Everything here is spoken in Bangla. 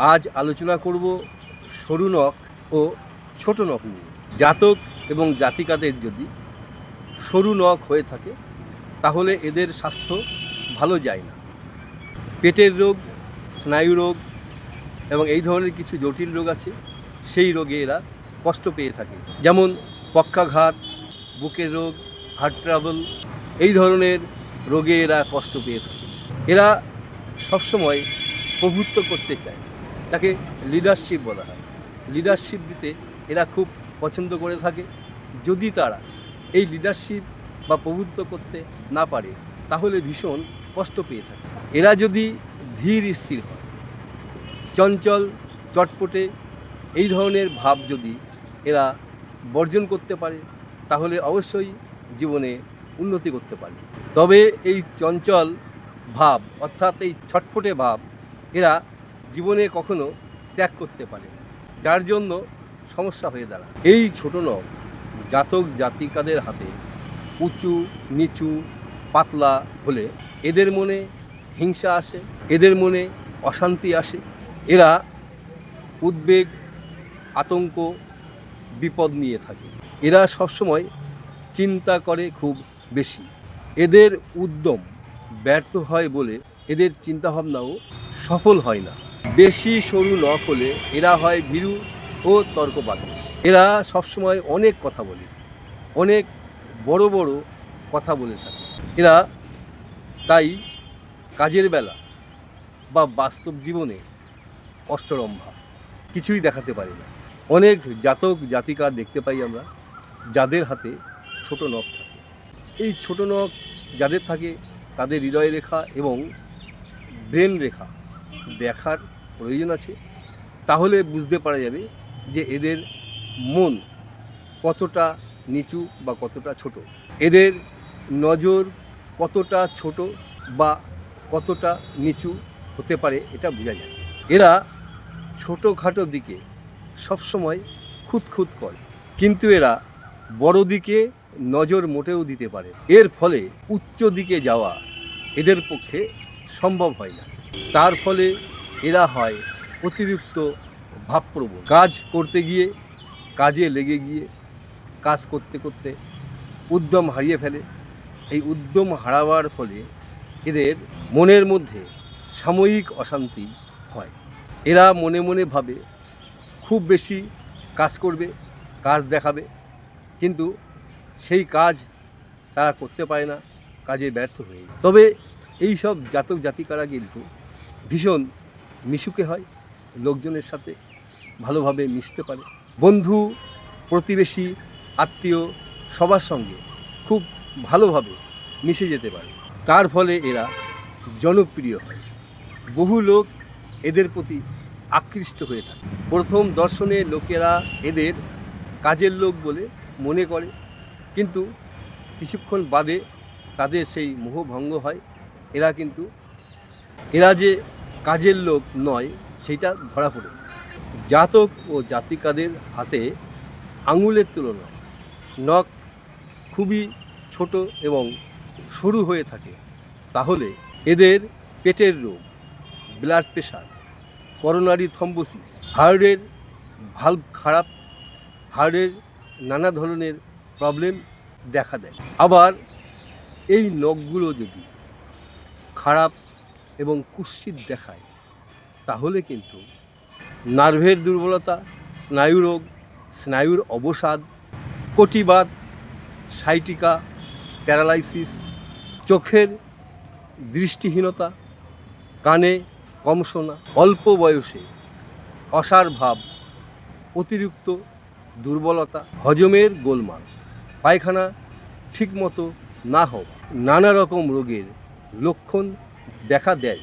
আজ আলোচনা করব সরু নখ ও ছোট নখ নিয়ে। জাতক এবং জাতিকাদের যদি সরু নখ হয়ে থাকে তাহলে এদের স্বাস্থ্য ভালো যায় না। পেটের রোগ, স্নায়ু রোগ এবং এই ধরনের কিছু জটিল রোগ আছে, সেই রোগে এরা কষ্ট পেয়ে থাকে। যেমন পক্ষাঘাত, বুকের রোগ, হার্ট ট্রাবল, এই ধরনের রোগে এরা কষ্ট পেয়ে থাকে। এরা সবসময় প্রভুত্ব করতে চায়, তাকে লিডারশিপ বলা হয়। লিডারশিপ দিতে এরা খুব পছন্দ করে থাকে। যদি তারা এই লিডারশিপ বা প্রভুত্ব করতে না পারে তাহলে ভীষণ কষ্ট পেয়ে থাকে। এরা যদি ধীর স্থির হয়, চঞ্চল, চটপটে, এই ধরনের ভাব যদি এরা বর্জন করতে পারে তাহলে অবশ্যই জীবনে উন্নতি করতে পারে। তবে এই চঞ্চল ভাব অর্থাৎ এই ছটফটে ভাব এরা জীবনে কখনো ত্যাগ করতে পারে না, যার জন্য সমস্যা হয়ে দাঁড়ায়। এই ছোট নখ জাতক জাতিকাদের হাতে উঁচু নিচু পাতলা হলে এদের মনে হিংসা আসে, এদের মনে অশান্তি আসে। এরা উদ্বেগ, আতঙ্ক, বিপদ নিয়ে থাকে। এরা সবসময় চিন্তা করে খুব বেশি। এদের উদ্যম ব্যর্থ হয় বলে এদের চিন্তাভাবনাও সফল হয় না। বেশি সরু নখ হলে এরা হয় ভীরু ও তর্কবাতিস। এরা সবসময় অনেক কথা বলে, অনেক বড় বড় কথা বলে থাকে। এরা তাই কাজের বেলা বা বাস্তব জীবনে অষ্টরম্ভা, কিছুই দেখাতে পারে না। অনেক জাতক জাতিকা দেখতে পাই আমরা যাদের হাতে ছোট নখ থাকে। এই ছোট নখ যাদের থাকে তাদের হৃদয় রেখা এবং ব্রেন রেখা দেখার প্রয়োজন আছে, তাহলে বুঝতে পারা যাবে যে এদের মন কতটা নিচু বা কতটা ছোট, এদের নজর কতটা ছোট বা কতটা নিচু হতে পারে এটা বোঝা যায়। এরা ছোটোখাটো দিকে সবসময় খুঁতখুত করে, কিন্তু এরা বড় দিকে নজর মোটেও দিতে পারে। এর ফলে উচ্চ দিকে যাওয়া এদের পক্ষে সম্ভব হয় না। তার ফলে এরা হয় অতিরিক্ত ভাবপ্রবণ। কাজ করতে গিয়ে, কাজে লেগে গিয়ে, কাজ করতে করতে উদ্যম হারিয়ে ফেলে। এই উদ্যম হারাবার ফলে এদের মনের মধ্যে সাময়িক অশান্তি হয়। এরা মনে মনে ভাবে খুব বেশি কাজ করবে, কাজ দেখাবে, কিন্তু সেই কাজ তারা করতে পারে না, কাজে ব্যর্থ হয়ে যায়। তবে এই সব জাতক জাতিকারা কিন্তু ভীষণ মিশুকে হয়, লোকজনের সাথে ভালোভাবে মিশতে পারে, বন্ধু, প্রতিবেশী, আত্মীয় সবার সঙ্গে খুব ভালোভাবে মিশে যেতে পারে। তার ফলে এরা জনপ্রিয় হয়, বহু লোক এদের প্রতি আকৃষ্ট হয়ে থাকে। প্রথম দর্শনে লোকেরা এদের কাজের লোক বলে মনে করে, কিন্তু কিছুক্ষণ বাদে তাদের সেই মোহভঙ্গ হয়। এরা যে কাজের লোক নয় সেটা ধরা পড়ে। জাতক ও জাতিকাদের হাতে আঙুলের তুলনায় নখ খুবই ছোট এবং সরু হয়ে থাকে, তাহলে এদের পেটের রোগ, ব্লাড প্রেশার, করোনারি থ্রম্বোসিস, হার্টের ভালভ খারাপ, হার্টের নানা ধরনের প্রবলেম দেখা দেয়। আবার এই নখগুলো যদি খারাপ এবং কুৎসিত দেখায় তাহলে কিন্তু নার্ভের দুর্বলতা, স্নায়ু রোগ, স্নায়ুর অবসাদ, কটিবাত, সাইটিকা, প্যারালাইসিস, চোখের দৃষ্টিহীনতা, কানে কম শোনা, অল্প বয়সে অসার ভাব, অতিরিক্ত দুর্বলতা, হজমের গোলমাল, পায়খানা ঠিকমতো না হওয়া, নানা রকম রোগের লক্ষণ দেখা দেয়।